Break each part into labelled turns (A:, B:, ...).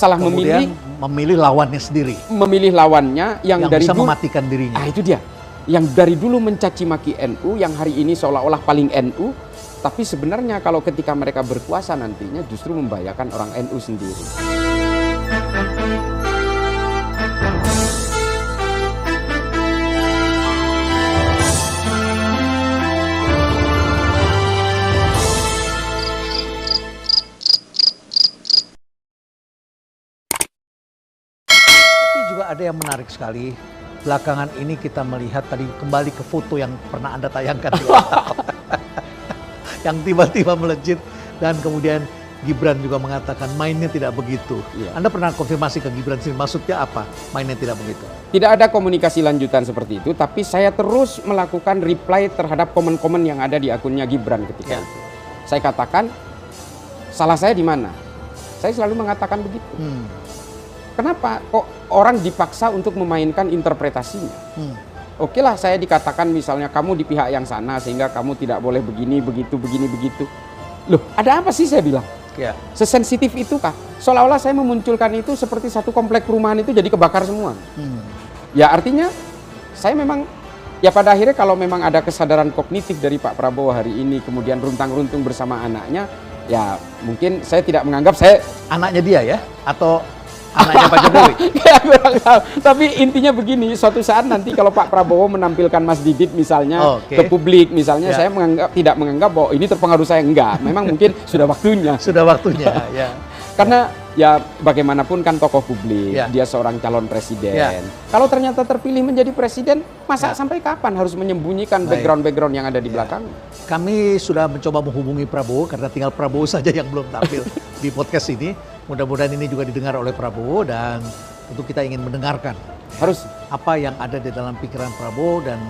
A: salah
B: kemudian memilih lawannya sendiri.
A: memilih lawannya yang dari
B: bisa
A: dulu,
B: mematikan dirinya.
A: itu dia. Yang dari dulu mencaci maki NU, yang hari ini seolah-olah paling NU, tapi sebenarnya kalau ketika mereka berkuasa nantinya justru membahayakan orang NU sendiri.
B: Juga ada yang menarik sekali. Belakangan ini kita melihat tadi kembali ke foto yang pernah Anda tayangkan di awal. Yang tiba-tiba melejit dan kemudian Gibran juga mengatakan mainnya tidak begitu.
A: Iya.
B: Anda pernah konfirmasi ke Gibran sendiri, maksudnya apa mainnya tidak begitu?
A: Tidak ada komunikasi lanjutan seperti itu, tapi saya terus melakukan reply terhadap komen-komen yang ada di akunnya Gibran ketika itu. Saya katakan, salah saya di mana? Saya selalu mengatakan begitu. Kenapa kok orang dipaksa untuk memainkan interpretasinya? Oke lah, saya dikatakan misalnya kamu di pihak yang sana sehingga kamu tidak boleh begini, begitu, begini, begitu. Loh, ada apa sih saya bilang?
B: Ya.
A: Sesensitif itu kah? Seolah-olah saya memunculkan itu seperti satu komplek perumahan itu jadi kebakar semua. Ya artinya saya memang, ya pada akhirnya kalau memang ada kesadaran kognitif dari Pak Prabowo hari ini kemudian runtang-runtung bersama anaknya, ya mungkin saya tidak menganggap saya
B: Anaknya dia ya? Atau anaknya Pak Jokowi?
A: Ya, kurang tahu. Tapi intinya begini, suatu saat nanti kalau Pak Prabowo menampilkan Mas Didit misalnya ke publik misalnya, saya tidak menganggap bahwa ini terpengaruh saya, enggak. Memang mungkin sudah waktunya.
B: Sudah waktunya, ya.
A: Karena ya bagaimanapun kan tokoh publik, dia seorang calon presiden. Kalau ternyata terpilih menjadi presiden, masa sampai kapan harus menyembunyikan background-background yang ada di belakang?
B: Kami sudah mencoba menghubungi Prabowo karena tinggal Prabowo saja yang belum tampil di podcast ini. Mudah-mudahan ini juga didengar oleh Prabowo dan tentu kita ingin mendengarkan harus apa yang ada di dalam pikiran Prabowo dan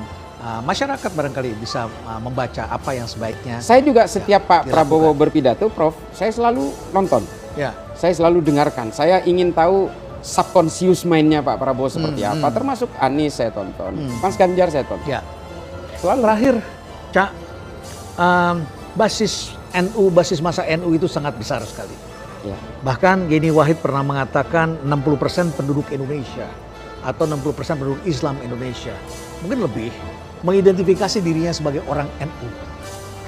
B: masyarakat barangkali bisa membaca apa yang sebaiknya.
A: Saya juga setiap Pak Prabowo berpidato, Prof, saya selalu nonton.
B: Ya.
A: Saya selalu dengarkan. Saya ingin tahu subconscious mind-nya Pak Prabowo seperti apa. Termasuk Anies saya tonton, Mas Ganjar saya tonton.
B: Ya.
A: Selalu.
B: Terakhir, Cak, basis NU, basis masa NU itu sangat besar sekali.
A: Ya.
B: Bahkan Yeni Wahid pernah mengatakan 60% penduduk Indonesia atau 60% penduduk Islam Indonesia, mungkin lebih, mengidentifikasi dirinya sebagai orang NU.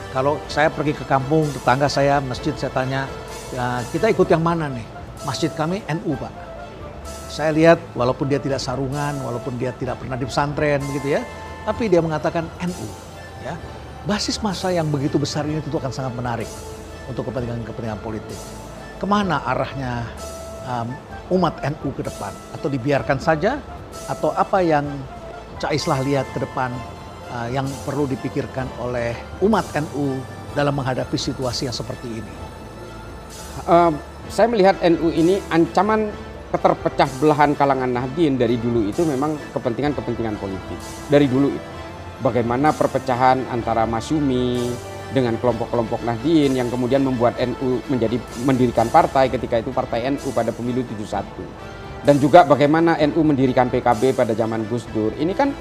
B: Kalau saya pergi ke kampung, tetangga saya, masjid, saya tanya, ya, kita ikut yang mana nih? Masjid kami NU, Pak. Saya lihat walaupun dia tidak sarungan, walaupun dia tidak pernah di pesantren begitu ya, tapi dia mengatakan NU. Ya. Basis massa yang begitu besar ini tentu akan sangat menarik untuk kepentingan-kepentingan politik. Kemana arahnya umat NU ke depan? Atau dibiarkan saja? Atau apa yang Cak Islah lihat ke depan yang perlu dipikirkan oleh umat NU dalam menghadapi situasi yang seperti ini?
A: Saya melihat NU ini ancaman keterpecah belahan kalangan Nahdien dari dulu itu memang kepentingan-kepentingan politik. Dari dulu itu. Bagaimana perpecahan antara Masyumi dengan kelompok-kelompok Nahdien yang kemudian membuat NU mendirikan partai, ketika itu Partai NU pada pemilu 71. Dan juga bagaimana NU mendirikan PKB pada zaman Gus Dur. Ini kan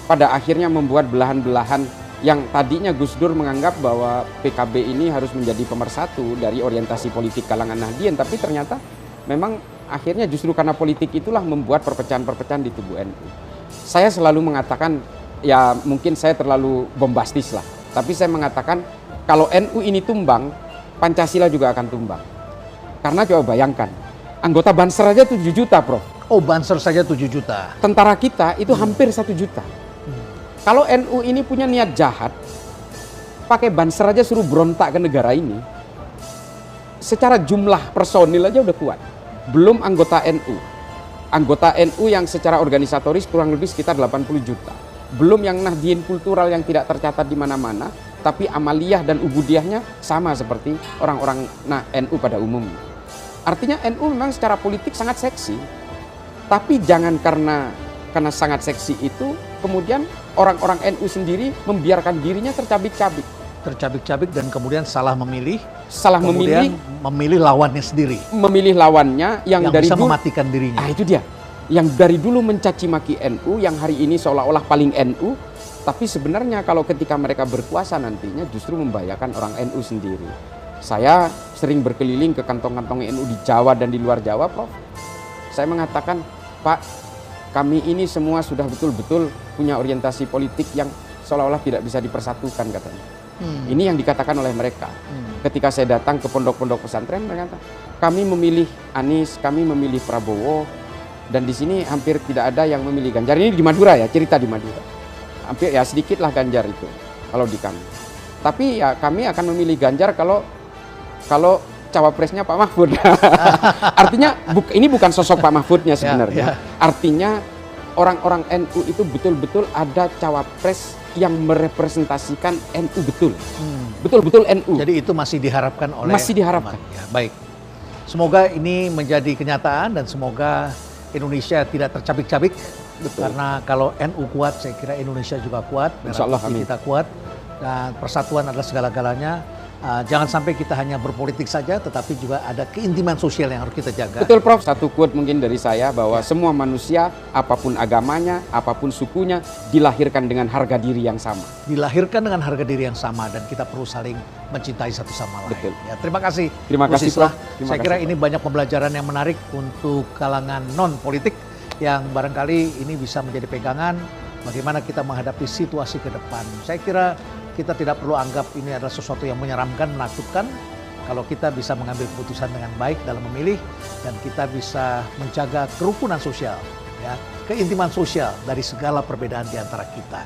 A: pada akhirnya membuat belahan-belahan yang tadinya Gus Dur menganggap bahwa PKB ini harus menjadi pemersatu dari orientasi politik kalangan Nahdien, tapi ternyata memang akhirnya justru karena politik itulah membuat perpecahan-perpecahan di tubuh NU. Saya selalu mengatakan, ya mungkin saya terlalu bombastis lah, tapi saya mengatakan kalau NU ini tumbang, Pancasila juga akan tumbang. Karena coba bayangkan, anggota Banser aja 7 juta, Prof.
B: Oh, Banser saja 7 juta.
A: Tentara kita itu hampir 1 juta. Kalau NU ini punya niat jahat, pakai Banser aja suruh berontak ke negara ini, secara jumlah personil aja udah kuat. Belum anggota NU. Anggota NU yang secara organisatoris kurang lebih sekitar 80 juta. Belum yang Nahdien kultural yang tidak tercatat di mana-mana, tapi amaliyah dan ubudiyahnya sama seperti orang-orang NU pada umumnya. Artinya NU memang secara politik sangat seksi, tapi jangan karena sangat seksi itu kemudian orang-orang NU sendiri membiarkan dirinya tercabik-cabik.
B: Tercabik-cabik dan kemudian salah memilih. Memilih lawannya sendiri.
A: Memilih lawannya yang dari
B: bisa
A: dulu
B: mematikan dirinya.
A: Itu dia. Yang dari dulu mencaci maki NU, yang hari ini seolah-olah paling NU, tapi sebenarnya kalau ketika mereka berkuasa nantinya justru membahayakan orang NU sendiri. Saya sering berkeliling ke kantong-kantong NU di Jawa dan di luar Jawa, Prof. Saya mengatakan, Pak, kami ini semua sudah betul-betul punya orientasi politik yang seolah-olah tidak bisa dipersatukan katanya. Ini yang dikatakan oleh mereka. Ketika saya datang ke pondok-pondok pesantren, mereka kata, kami memilih Anies, kami memilih Prabowo, dan di sini hampir tidak ada yang memilih Ganjar. Ini di Madura ya, cerita di Madura. Hampir ya sedikitlah Ganjar itu kalau di kami. Tapi ya kami akan memilih Ganjar kalau cawapresnya Pak Mahfud. Artinya ini bukan sosok Pak Mahfudnya sebenarnya. Artinya orang-orang NU itu betul-betul ada cawapres yang merepresentasikan NU betul. Betul-betul NU.
B: Jadi itu masih diharapkan oleh
A: Masih diharapkan.
B: Ya, baik. Semoga ini menjadi kenyataan dan semoga Indonesia tidak tercabik-cabik. Karena kalau NU kuat, saya kira Indonesia juga kuat.
A: Insya Allah, amin.
B: Kita kuat dan persatuan adalah segala-galanya. Jangan sampai kita hanya berpolitik saja, tetapi juga ada keintiman sosial yang harus kita jaga.
A: Betul, Prof. Satu quote mungkin dari saya bahwa semua manusia, apapun agamanya, apapun sukunya, dilahirkan dengan harga diri yang sama.
B: Dilahirkan dengan harga diri yang sama dan kita perlu saling mencintai satu sama lain.
A: Betul.
B: Ya, terima kasih.
A: Terima kasih, Prof.
B: Saya kira ini banyak pembelajaran yang menarik untuk kalangan non-politik yang barangkali ini bisa menjadi pegangan bagaimana kita menghadapi situasi ke depan. Saya kira kita tidak perlu anggap ini adalah sesuatu yang menyeramkan, menakutkan. Kalau kita bisa mengambil keputusan dengan baik dalam memilih dan kita bisa menjaga kerukunan sosial, ya, keintiman sosial dari segala perbedaan di antara kita.